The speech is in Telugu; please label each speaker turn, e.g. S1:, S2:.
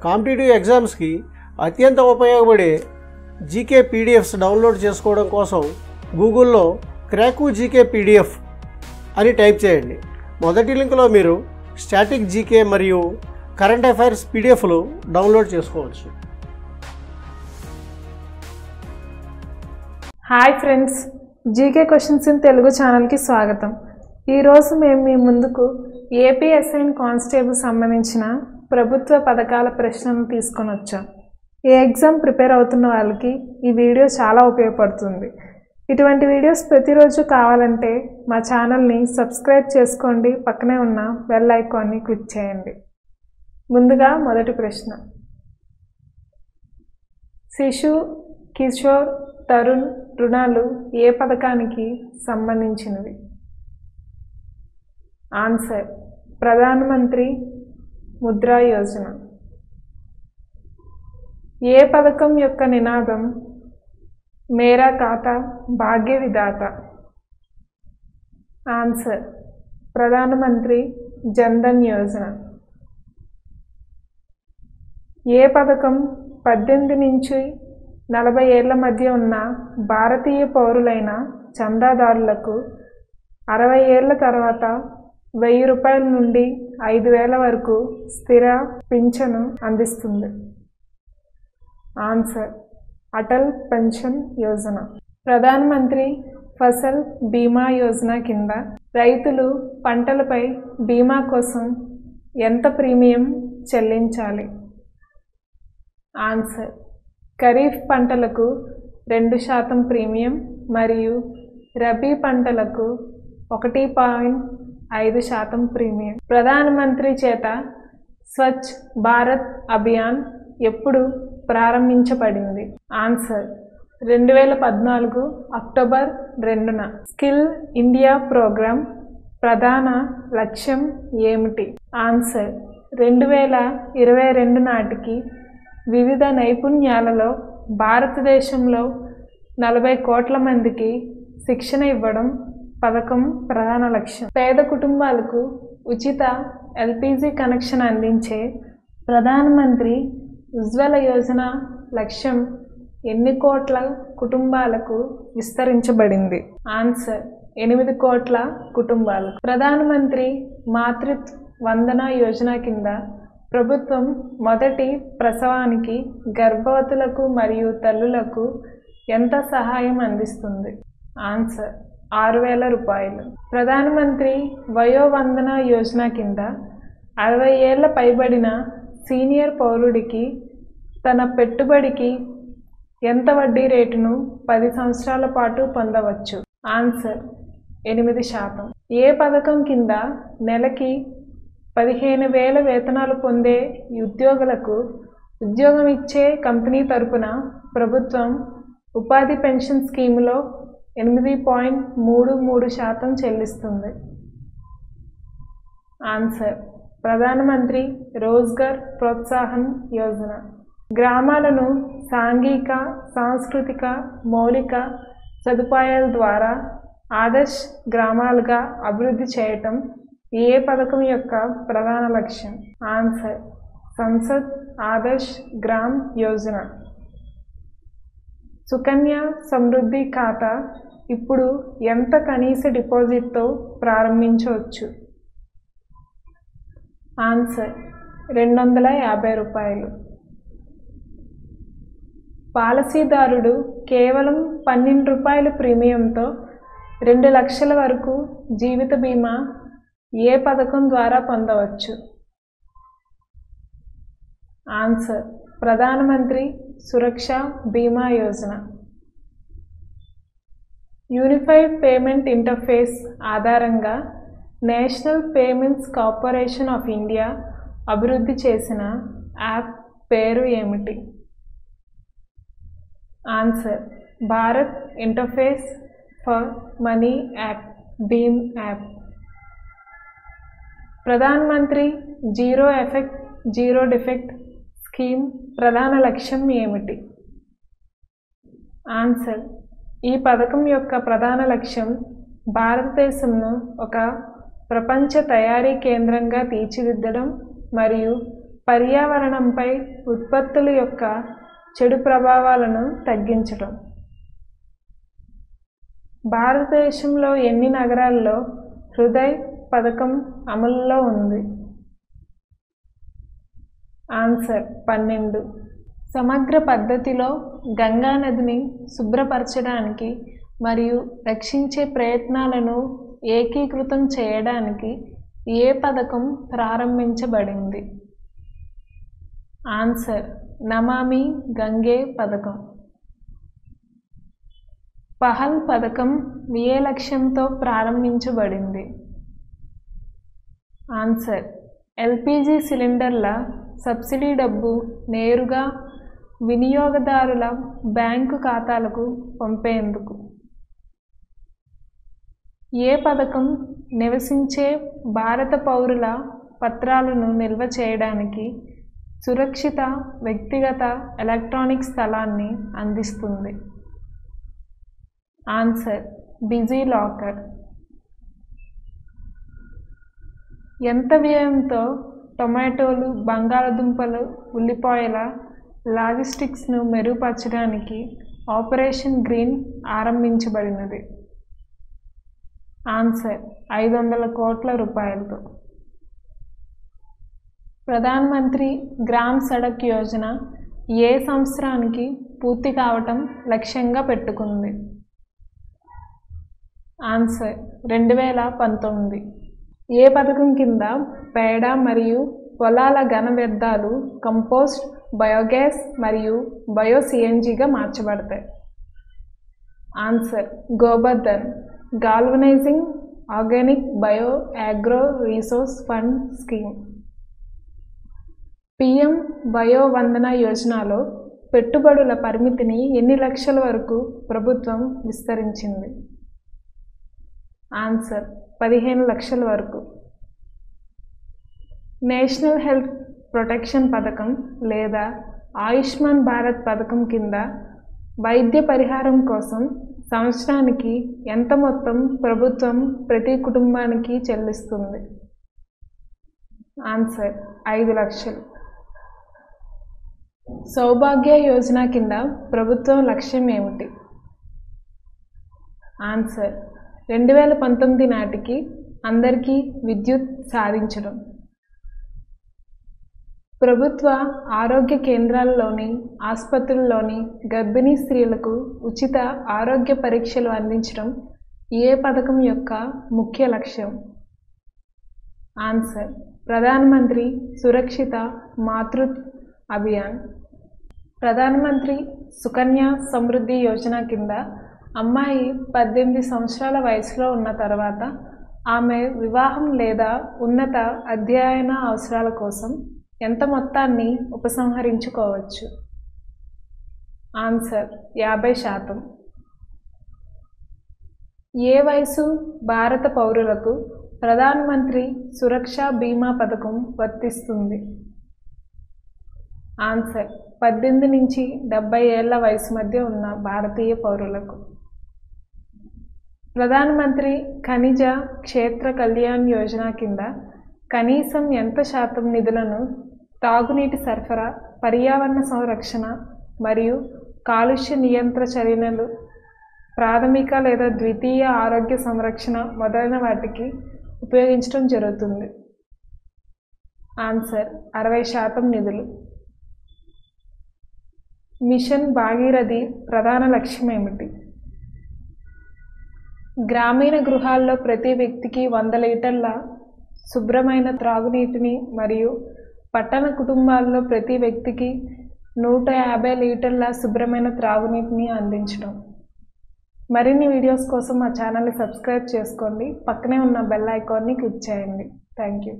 S1: కాంపిటేటివ్ ఎగ్జామ్స్కి అత్యంత ఉపయోగపడే జీకే పీడిఎఫ్స్ డౌన్లోడ్ చేసుకోవడం కోసం గూగుల్లో క్రాకు జీకే పీడిఎఫ్ అని టైప్ చేయండి. మొదటి లింక్లో మీరు స్టాటిక్ జీకే మరియు కరెంట్ అఫైర్స్ పీడిఎఫ్లు డౌన్లోడ్ చేసుకోవచ్చు.
S2: Hi friends, GK questions in Telugu ఛానల్కి స్వాగతం. ఈరోజు మేము మీ ముందుకు ఏపీ ఎస్ఐ కానిస్టేబుల్ సంబంధించిన ప్రభుత్వ పథకాల ప్రశ్నలు తీసుకొని వచ్చాం. ఈ ఎగ్జామ్ ప్రిపేర్ అవుతున్న వాళ్ళకి ఈ వీడియో చాలా ఉపయోగపడుతుంది. ఇటువంటి వీడియోస్ ప్రతిరోజు కావాలంటే మా ఛానల్ని సబ్స్క్రైబ్ చేసుకోండి, పక్కనే ఉన్న బెల్ ఐకాన్ని క్లిక్ చేయండి. ముందుగా మొదటి ప్రశ్న, శిశు, కిషోర్, తరుణ్ రుణాలు ఏ పథకానికి సంబంధించినవి? ఆన్సర్ ప్రధానమంత్రి ముద్రా యోజన. ఏ పథకం యొక్క నినాదం మేరా ఖాతా భాగ్య విధాత? ఆన్సర్ ప్రధానమంత్రి జన్ధన్ యోజన. ఏ పథకం 18 నుంచి 40 ఏళ్ల మధ్య ఉన్న భారతీయ పౌరులైన చందాదారులకు 60 ఏళ్ల తర్వాత 1000 రూపాయల నుండి 5000 వరకు స్థిర పింఛను అందిస్తుంది? Answer Atal pension Yojana. ప్రధానమంత్రి ఫసల్ బీమా యోజన కింద రైతులు పంటలపై బీమా కోసం ఎంత ప్రీమియం చెల్లించాలి? ఆన్సర్ ఖరీఫ్ పంటలకు 2% ప్రీమియం మరియు రబీ పంటలకు 1.5% ప్రీమియం. ప్రధానమంత్రి చేత స్వచ్ఛ్ భారత్ అభియాన్ ఎప్పుడు ప్రారంభించబడింది? ఆన్సర్ 2014 అక్టోబర్ 2న. స్కిల్ ఇండియా ప్రోగ్రాం ప్రధాన లక్ష్యం ఏమిటి? ఆన్సర్ 2022 నాటికి వివిధ నైపుణ్యాలలో భారతదేశంలో 40 కోట్ల మందికి శిక్షణ ఇవ్వడం పథకం ప్రధాన లక్ష్యం. పేద కుటుంబాలకు ఉచిత ఎల్పిజి కనెక్షన్ అందించే ప్రధానమంత్రి ఉజ్వల యోజన లక్ష్యం ఎన్ని కోట్ల కుటుంబాలకు విస్తరించబడింది? ఆన్సర్ 8 కోట్ల కుటుంబాలకు. ప్రధానమంత్రి మాతృత్వ వందన యోజన కింద ప్రభుత్వం మొదటి ప్రసవానికి గర్భవతులకు మరియు తల్లులకు ఎంత సహాయం అందిస్తుంది? ఆన్సర్ 6000 రూపాయలు. ప్రధానమంత్రి వయోవందన యోజన కింద 60 ఏళ్ల పైబడిన సీనియర్ పౌరుడికి తన పెట్టుబడికి ఎంత వడ్డీ రేటును 10 సంవత్సరాల పాటు పొందవచ్చు? ఆన్సర్ 8%. ఏ పథకం కింద నెలకి 15,000 వేతనాలు పొందే ఉద్యోగులకు ఉద్యోగం ఇచ్చే కంపెనీ తరపున ప్రభుత్వం ఉపాధి పెన్షన్ స్కీములో 8.33% చెల్లిస్తుంది? ఆన్సర్ ప్రధానమంత్రి రోజ్గార్ ప్రోత్సాహన్ యోజన. గ్రామాలను సాంఘిక సాంస్కృతిక మౌలిక సదుపాయాల ద్వారా ఆదర్శ్ గ్రామాలుగా అభివృద్ధి చేయటం ఏ పథకం యొక్క ప్రధాన లక్ష్యం? ఆన్సర్ సంసద్ ఆదర్శ్ గ్రామ్ యోజన. సుకన్య సమృద్ధి ఖాతా ఇప్పుడు ఎంత కనీస డిపాజిట్తో ప్రారంభించవచ్చు? ఆన్సర్ 250 రూపాయలు. పాలసీదారుడు కేవలం 12 రూపాయల ప్రీమియంతో 2 లక్షల వరకు జీవిత బీమా ఏ పథకం ద్వారా పొందవచ్చు? Answer Pradhanmantri Suraksha Bima Yojana. Unified Payment Interface ఆధారంగా National Payments Corporation of India అభివృద్ధి చేసిన యాప్ పేరు ఏమిటి? Answer Bharat Interface for Money app భీమ్ app. Pradhanmantri Zero Effect Zero Defect scheme ప్రధాన లక్ష్యం ఏమిటి? ఆన్సర్ ఈ పథకం యొక్క ప్రధాన లక్ష్యం భారతదేశంను ఒక ప్రపంచ తయారీ కేంద్రంగా తీర్చిదిద్దడం మరియు పర్యావరణంపై ఉత్పత్తుల యొక్క చెడు ప్రభావాలను తగ్గించడం. భారతదేశంలో ఎన్ని నగరాల్లో హృదయ్ పథకం అమలులో ఉంది? ఆన్సర్ 12. సమగ్ర పద్ధతిలో గంగా నదిని శుభ్రపరచడానికి మరియు రక్షించే ప్రయత్నాలను ఏకీకృతం చేయడానికి ఏ పథకం ప్రారంభించబడింది? ఆన్సర్ నమామి గంగే పథకం. పహల్ పథకం ఏ లక్ష్యంతో ప్రారంభించబడింది? ఆన్సర్ ఎల్పిజి సిలిండర్ల సబ్సిడీ డబ్బు నేరుగా వినియోగదారుల బ్యాంకు ఖాతాలకు పంపేందుకు. ఏ పథకం నివసించే భారత పౌరుల పత్రాలను నిల్వ చేయడానికి సురక్షిత వ్యక్తిగత ఎలక్ట్రానిక్ స్థలాన్ని అందిస్తుంది? Answer DigiLocker. ఎంత వ్యయంతో టొమాటోలు, బంగాళదుంపలు, ఉల్లిపాయల లాజిస్టిక్స్ను మెరుగుపరచడానికి ఆపరేషన్ గ్రీన్ ఆరంభించబడినది? ఆన్సర్ 500 కోట్ల రూపాయలతో. ప్రధాన్ మంత్రి గ్రామ్ సడక్ యోజన ఏ సంవత్సరానికి పూర్తి కావటం లక్ష్యంగా పెట్టుకుంది? ఆన్సర్ 2019. ఏ పథకం కింద పేడ మరియు పొలాల ఘన వ్యర్థాలు కంపోస్ట్, బయోగ్యాస్ మరియు బయో సిఎన్జిగా మార్చబడతాయి? Answer Gobardhan galvanising organic bio agro resource fund scheme. PM వయో వందన యోజనలో పెట్టుబడుల పరిమితిని ఎన్ని లక్షల వరకు ప్రభుత్వం విస్తరించింది? ఆన్సర్ 15 లక్షల వరకు. నేషనల్ హెల్త్ ప్రొటెక్షన్ పథకం లేదా ఆయుష్మాన్ భారత్ పథకం కింద వైద్య పరిహారం కోసం సంవత్సరానికి ఎంత మొత్తం ప్రభుత్వం ప్రతి కుటుంబానికి చెల్లిస్తుంది? ఆన్సర్ 5 లక్షలు. సౌభాగ్య యోజన కింద ప్రభుత్వం లక్ష్యం ఏమిటి? ఆన్సర్ 2019 నాటికి అందరికీ విద్యుత్ సాధించడం. ప్రభుత్వ ఆరోగ్య కేంద్రాల్లోని ఆసుపత్రుల్లోని గర్భిణీ స్త్రీలకు ఉచిత ఆరోగ్య పరీక్షలు అందించడం ఏ పథకం యొక్క ముఖ్య లక్ష్యం? ఆన్సర్ ప్రధాన్ మంత్రి సురక్షిత మాతృత్వ అభియాన్. ప్రధాన్ మంత్రి సుకన్య సమృద్ధి యోజన కింద అమ్మాయి 18 సంవత్సరాల వయసులో ఉన్న తర్వాత ఆమె వివాహం లేదా ఉన్నత అధ్యయన అవసరాల కోసం ఎంత మొత్తాన్ని ఉపసంహరించుకోవచ్చు? ఆన్సర్ 50%. ఏ వయసు భారత పౌరులకు ప్రధాన్ మంత్రి సురక్ష బీమా పథకం వర్తిస్తుంది? ఆన్సర్ 18 నుంచి 70 ఏళ్ల వయసు మధ్య ఉన్న భారతీయ పౌరులకు. ప్రధాన్ మంత్రి ఖనిజ క్షేత్ర కళ్యాణ్ యోజన కింద కనీసం ఎంత శాతం నిధులను తాగునీటి సరఫరా, పర్యావరణ సంరక్షణ మరియు కాలుష్య నియంత్రణ చర్యలు, ప్రాథమిక లేదా ద్వితీయ ఆరోగ్య సంరక్షణ మొదలైన వాటికి ఉపయోగించడం జరుగుతుంది? ఆన్సర్ 60% నిధులు. మిషన్ భాగీరథి ప్రధాన లక్ష్యం ఏమిటి? గ్రామీణ గృహాల్లో ప్రతి వ్యక్తికి 100 లీటర్ల శుభ్రమైన త్రాగునీటిని మరియు పట్టణ కుటుంబాల్లో ప్రతి వ్యక్తికి 150 లీటర్ల శుభ్రమైన త్రాగునీటిని అందించడం. మరిన్ని వీడియోస్ కోసం మా ఛానల్ని సబ్స్క్రైబ్ చేసుకోండి. పక్కనే ఉన్న బెల్ ఐకాన్ని క్లిక్ చేయండి. Thank you.